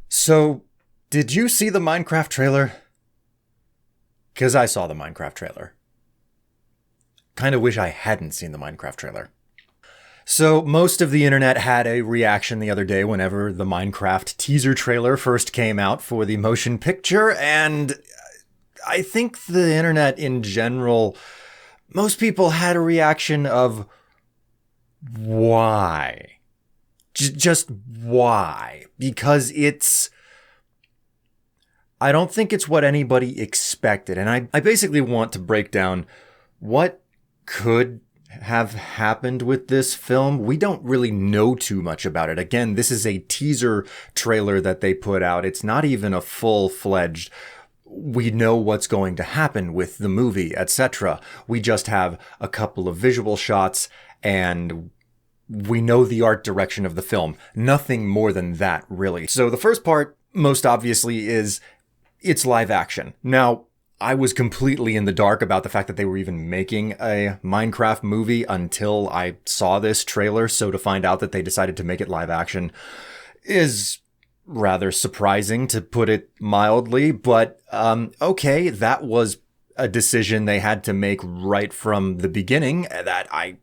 So, did you see the Minecraft trailer? Because I saw the Minecraft trailer. Kind of wish I hadn't seen the Minecraft trailer. So, most of the internet had a reaction the other day whenever the Minecraft teaser trailer first came out for the motion picture, and I think the internet in general, most people had a reaction of why? Just why? Because I don't think it's what anybody expected. And I basically want to break down what could have happened with this film. We don't really know too much about it. Again, this is a teaser trailer that they put out. It's not even a full-fledged, we know what's going to happen with the movie, etc. We just have a couple of visual shots and we know the art direction of the film. Nothing more than that, really. So the first part, most obviously, is it's live action. Now, I was completely in the dark about the fact that they were even making a Minecraft movie until I saw this trailer, so to find out that they decided to make it live action is rather surprising, to put it mildly, but okay, that was a decision they had to make right from the beginning that I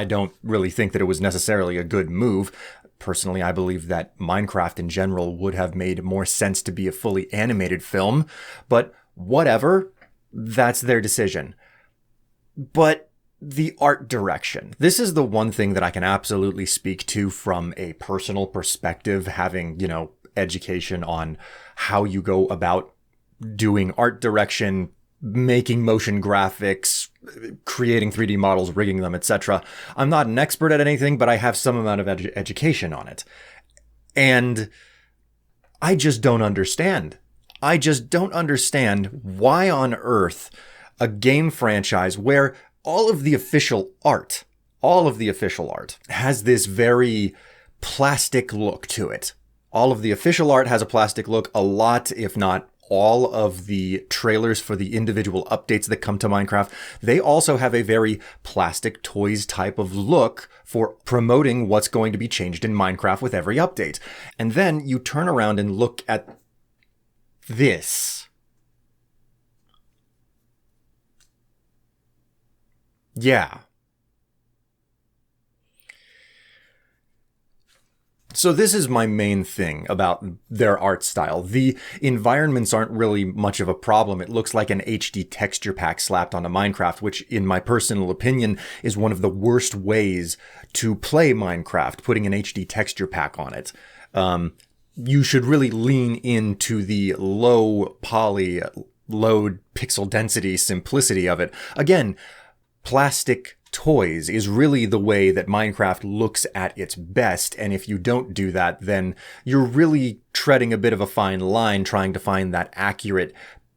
don't really think that it was necessarily a good move. Personally, I believe that Minecraft in general would have made more sense to be a fully animated film, but whatever, that's their decision. But the art direction. This is the one thing that I can absolutely speak to from a personal perspective, having, education on how you go about doing art direction, making motion graphics, creating 3D models, rigging them, etc. I'm not an expert at anything, but I have some amount of education on it. And I just don't understand. I just don't understand why on earth a game franchise where all of the official art has this very plastic look to it. All of the official art has a plastic look. A lot, if not all of the trailers for the individual updates that come to Minecraft, they also have a very plastic toys type of look for promoting what's going to be changed in Minecraft with every update. And then you turn around and look at this. Yeah. So this is my main thing about their art style. The environments aren't really much of a problem. It looks like an HD texture pack slapped onto Minecraft, which in my personal opinion is one of the worst ways to play Minecraft, putting an HD texture pack on it. You should really lean into the low poly, low pixel density simplicity of it. Again, plastic toys is really the way that Minecraft looks at its best, and if you don't do that, then you're really treading a bit of a fine line trying to find that accurate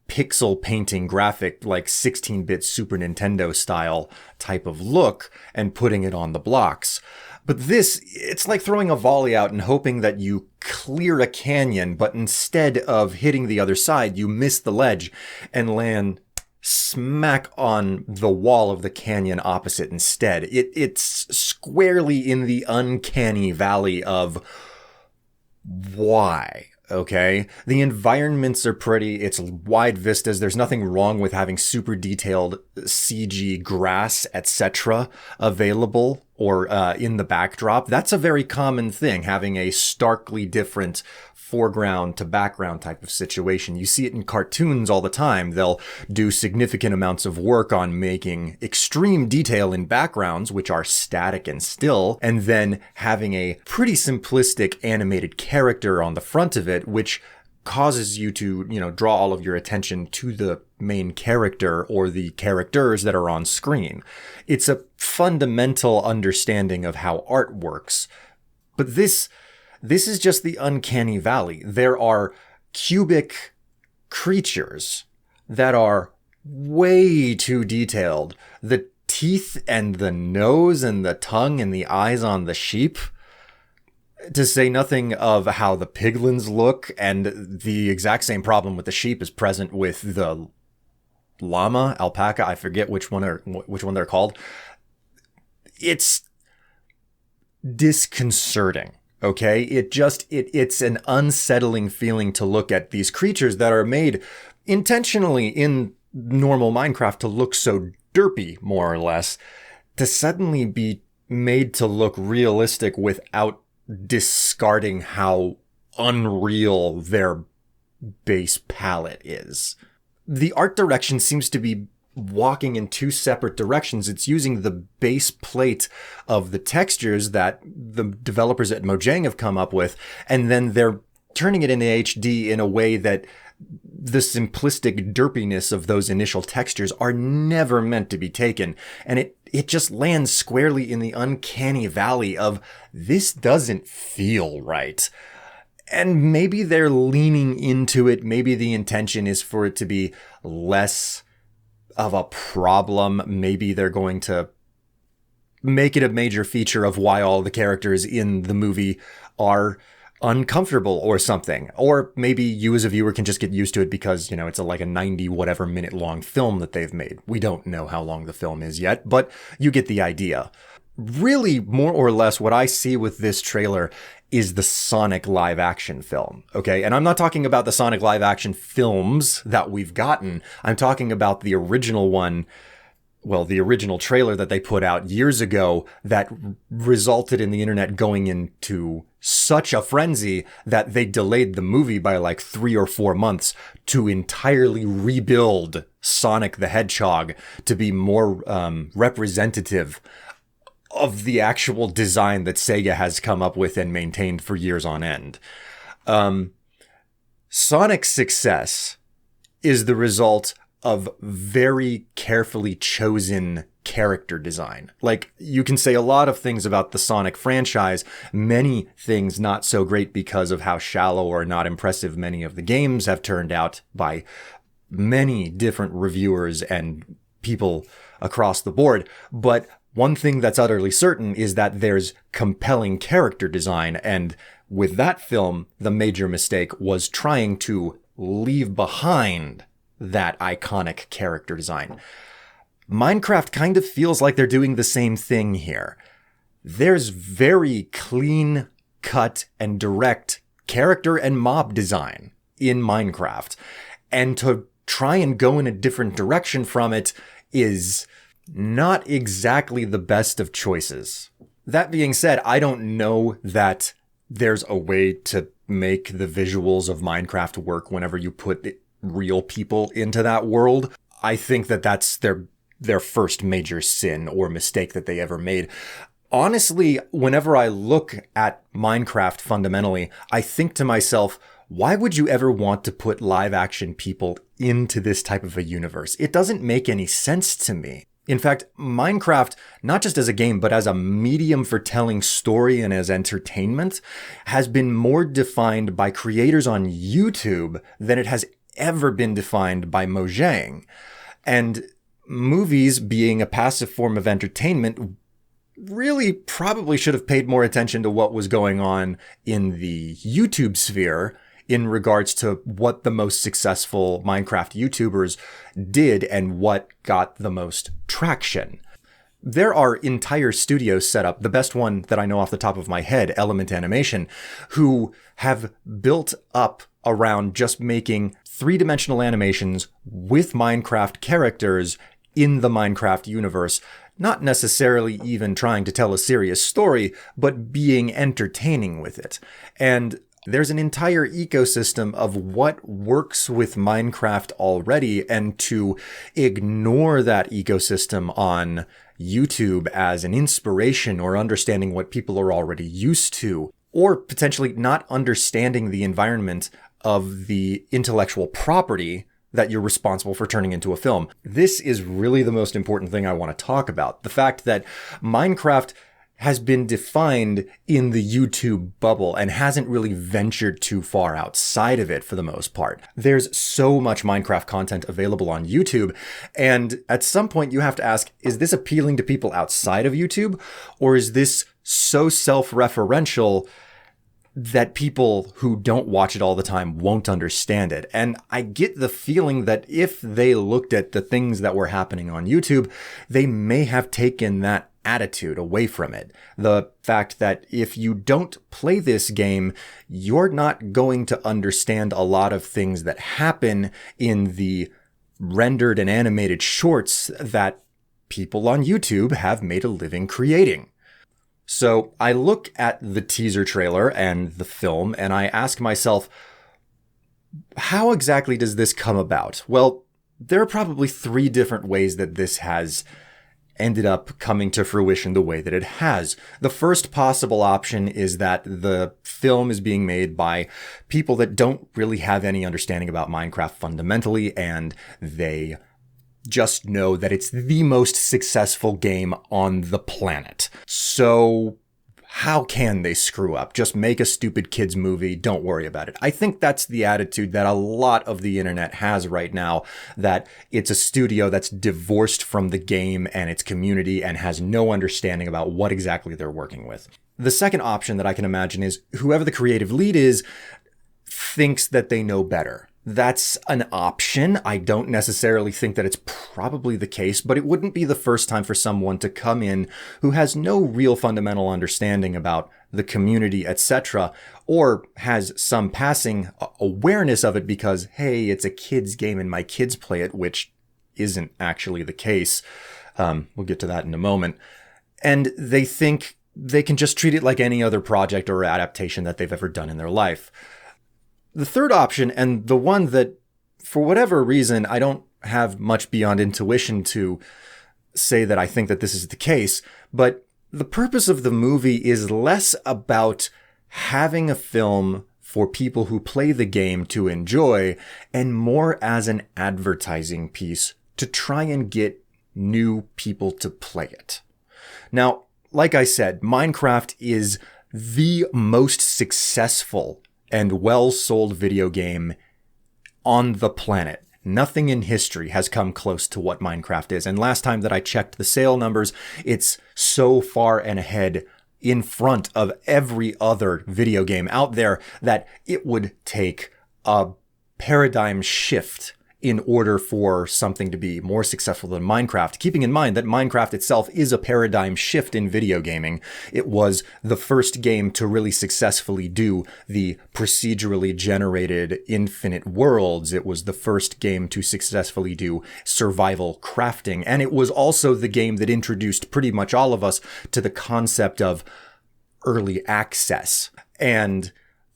pixel painting graphic, like 16-bit Super Nintendo style type of look, and putting it on the blocks. But this, it's like throwing a volley out and hoping that you clear a canyon, but instead of hitting the other side, you miss the ledge and land smack on the wall of the canyon opposite instead. It's squarely in the uncanny valley of why. Okay, the environments are pretty, it's wide vistas, there's nothing wrong with having super detailed CG grass, etc. available or in the backdrop. That's a very common thing, having a starkly different foreground to background type of situation. You see it in cartoons all the time. They'll do significant amounts of work on making extreme detail in backgrounds, which are static and still, and then having a pretty simplistic animated character on the front of it, which causes you to, draw all of your attention to the main character or the characters that are on screen. It's a fundamental understanding of how art works. But this is just the uncanny valley. There are cubic creatures that are way too detailed. The teeth and the nose and the tongue and the eyes on the sheep, to say nothing of how the piglins look, and the exact same problem with the sheep is present with the llama, alpaca, I forget which one they're called. It's disconcerting. Okay, it's an unsettling feeling to look at these creatures that are made intentionally in normal Minecraft to look so derpy, more or less, to suddenly be made to look realistic without discarding how unreal their base palette is. The art direction seems to be walking in two separate directions. It's using the base plate of the textures that the developers at Mojang have come up with, and then they're turning it into HD in a way that the simplistic derpiness of those initial textures are never meant to be taken. And it just lands squarely in the uncanny valley of, this doesn't feel right. And maybe they're leaning into it. Maybe the intention is for it to be less of a problem. Maybe they're going to make it a major feature of why all the characters in the movie are uncomfortable or something. Or maybe you as a viewer can just get used to it because, it's like a 90 whatever minute long film that they've made. We don't know how long the film is yet, but you get the idea. Really, more or less, what I see with this trailer is the Sonic live action film. Okay. And I'm not talking about the Sonic live action films that we've gotten. I'm talking about the original one. Well, the original trailer that they put out years ago that resulted in the internet going into such a frenzy that they delayed the movie by like 3 or 4 months to entirely rebuild Sonic the Hedgehog to be more representative of the actual design that Sega has come up with and maintained for years on end. Sonic's success is the result of very carefully chosen character design. Like, you can say a lot of things about the Sonic franchise, many things not so great because of how shallow or not impressive many of the games have turned out by many different reviewers and people across the board. But one thing that's utterly certain is that there's compelling character design, and with that film, the major mistake was trying to leave behind that iconic character design. Minecraft kind of feels like they're doing the same thing here. There's very clean cut and direct character and mob design in Minecraft, and to try and go in a different direction from it is not exactly the best of choices. That being said, I don't know that there's a way to make the visuals of Minecraft work whenever you put real people into that world. I think that that's their first major sin or mistake that they ever made. Honestly, whenever I look at Minecraft fundamentally, I think to myself, why would you ever want to put live action people into this type of a universe? It doesn't make any sense to me. In fact, Minecraft, not just as a game, but as a medium for telling story and as entertainment, has been more defined by creators on YouTube than it has ever been defined by Mojang. And movies, being a passive form of entertainment, really probably should have paid more attention to what was going on in the YouTube sphere in regards to what the most successful Minecraft YouTubers did and what got the most traction. There are entire studios set up, the best one that I know off the top of my head, Element Animation, who have built up around just making three-dimensional animations with Minecraft characters in the Minecraft universe, not necessarily even trying to tell a serious story, but being entertaining with it. And there's an entire ecosystem of what works with Minecraft already, and to ignore that ecosystem on YouTube as an inspiration or understanding what people are already used to, or potentially not understanding the environment of the intellectual property that you're responsible for turning into a film. This is really the most important thing I want to talk about. The fact that Minecraft has been defined in the YouTube bubble and hasn't really ventured too far outside of it for the most part. There's so much Minecraft content available on YouTube, and at some point you have to ask, is this appealing to people outside of YouTube, or is this so self-referential that people who don't watch it all the time won't understand it? And I get the feeling that if they looked at the things that were happening on YouTube, they may have taken that attitude away from it. The fact that if you don't play this game, you're not going to understand a lot of things that happen in the rendered and animated shorts that people on YouTube have made a living creating. So I look at the teaser trailer and the film and I ask myself, how exactly does this come about? Well, there are probably 3 different ways that this has ended up coming to fruition the way that it has. The first possible option is that the film is being made by people that don't really have any understanding about Minecraft fundamentally, and they just know that it's the most successful game on the planet. So how can they screw up? Just make a stupid kids movie. Don't worry about it. I think that's the attitude that a lot of the internet has right now, that it's a studio that's divorced from the game and its community and has no understanding about what exactly they're working with. The second option that I can imagine is whoever the creative lead is thinks that they know better. That's an option. I don't necessarily think that it's probably the case, but it wouldn't be the first time for someone to come in who has no real fundamental understanding about the community, etc., or has some passing awareness of it because, hey, it's a kid's game and my kids play it, which isn't actually the case. We'll get to that in a moment. And they think they can just treat it like any other project or adaptation that they've ever done in their life. The third option, and the one that, for whatever reason, I don't have much beyond intuition to say that I think that this is the case, but the purpose of the movie is less about having a film for people who play the game to enjoy, and more as an advertising piece to try and get new people to play it. Now, like I said, Minecraft is the most successful and well-sold video game on the planet. Nothing in history has come close to what Minecraft is. And last time that I checked the sale numbers, it's so far and ahead in front of every other video game out there that it would take a paradigm shift in order for something to be more successful than Minecraft, keeping in mind that Minecraft itself is a paradigm shift in video gaming. It was the first game to really successfully do the procedurally generated infinite worlds. It was the first game to successfully do survival crafting. And it was also the game that introduced pretty much all of us to the concept of early access. And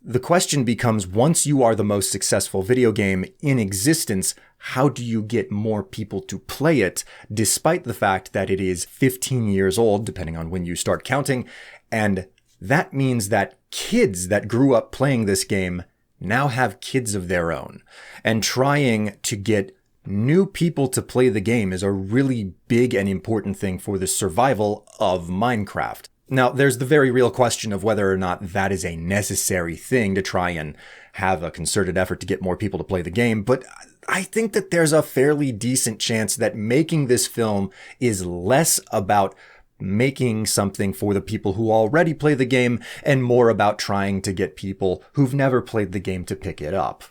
the question becomes, once you are the most successful video game in existence, how do you get more people to play it, despite the fact that it is 15 years old, depending on when you start counting? And that means that kids that grew up playing this game now have kids of their own. And trying to get new people to play the game is a really big and important thing for the survival of Minecraft. Now, there's the very real question of whether or not that is a necessary thing to try and have a concerted effort to get more people to play the game, but I think that there's a fairly decent chance that making this film is less about making something for the people who already play the game and more about trying to get people who've never played the game to pick it up.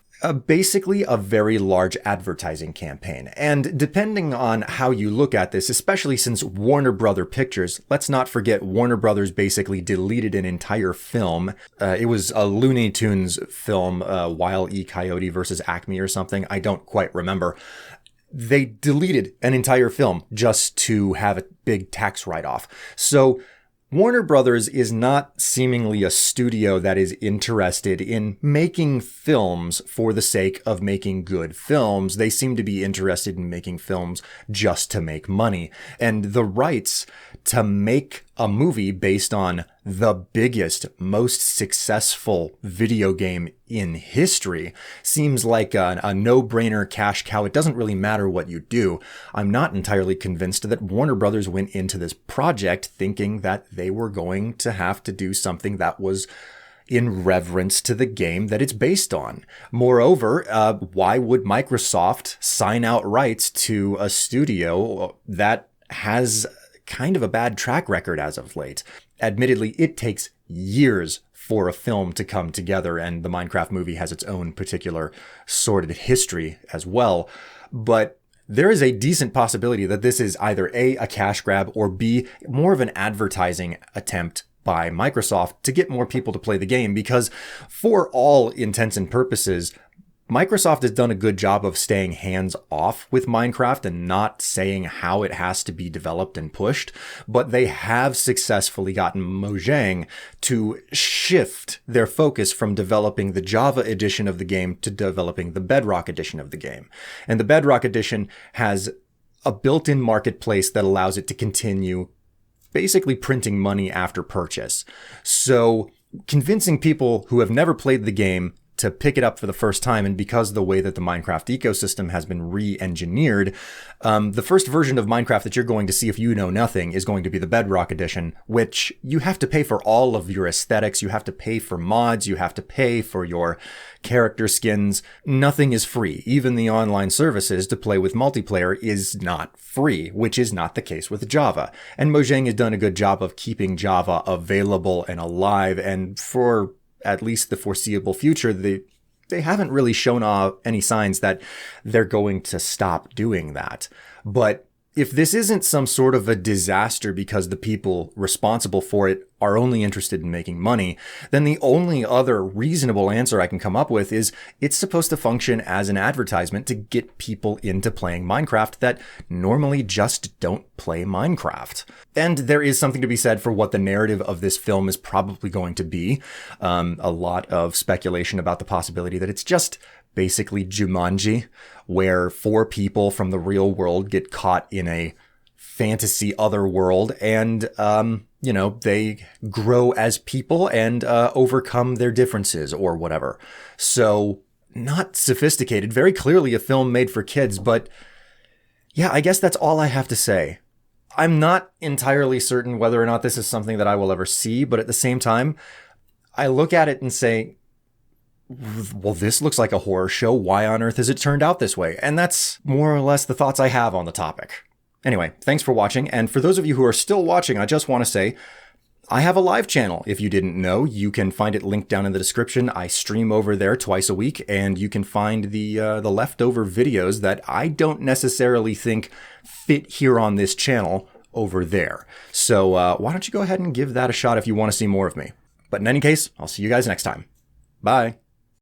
Basically a very large advertising campaign. And depending on how you look at this, especially since Warner Brother Pictures, let's not forget Warner Brothers basically deleted an entire film. It was a Looney Tunes film, Wile E. Coyote versus Acme or something. I don't quite remember. They deleted an entire film just to have a big tax write-off. So Warner Brothers is not seemingly a studio that is interested in making films for the sake of making good films. They seem to be interested in making films just to make money. And the rights to make a movie based on the biggest, most successful video game in history seems like a no-brainer cash cow. It doesn't really matter what you do. I'm not entirely convinced that Warner Brothers went into this project thinking that they were going to have to do something that was in reverence to the game that it's based on. Moreover, why would Microsoft sign out rights to a studio that has kind of a bad track record as of late? Admittedly, it takes years for a film to come together, and the Minecraft movie has its own particular sordid history as well. But there is a decent possibility that this is either A, cash grab, or B, more of an advertising attempt by Microsoft to get more people to play the game, because for all intents and purposes, Microsoft has done a good job of staying hands off with Minecraft and not saying how it has to be developed and pushed, but they have successfully gotten Mojang to shift their focus from developing the Java edition of the game to developing the Bedrock edition of the game. And the Bedrock edition has a built-in marketplace that allows it to continue basically printing money after purchase. So convincing people who have never played the game to pick it up for the first time, and because of the way that the Minecraft ecosystem has been re-engineered, the first version of Minecraft that you're going to see if you know nothing is going to be the Bedrock edition, which you have to pay for all of your aesthetics, you have to pay for mods, you have to pay for your character skins. Nothing is free. Even the online services to play with multiplayer is not free, which is not the case with Java. And Mojang has done a good job of keeping Java available and alive, and for at least the foreseeable future, they haven't really shown any signs that they're going to stop doing that. But if this isn't some sort of a disaster because the people responsible for it are only interested in making money, then the only other reasonable answer I can come up with is it's supposed to function as an advertisement to get people into playing Minecraft that normally just don't play Minecraft. And there is something to be said for what the narrative of this film is probably going to be. A lot of speculation about the possibility that it's just basically Jumanji, where 4 people from the real world get caught in a fantasy other world and, they grow as people and overcome their differences or whatever. So not sophisticated, very clearly a film made for kids, but yeah, I guess that's all I have to say. I'm not entirely certain whether or not this is something that I will ever see, but at the same time, I look at it and say, well, this looks like a horror show. Why on earth has it turned out this way? And that's more or less the thoughts I have on the topic. Anyway, thanks for watching. And for those of you who are still watching, I just want to say, I have a live channel. If you didn't know, you can find it linked down in the description. I stream over there twice a week, and you can find the leftover videos that I don't necessarily think fit here on this channel over there. So why don't you go ahead and give that a shot if you want to see more of me. But in any case, I'll see you guys next time. Bye.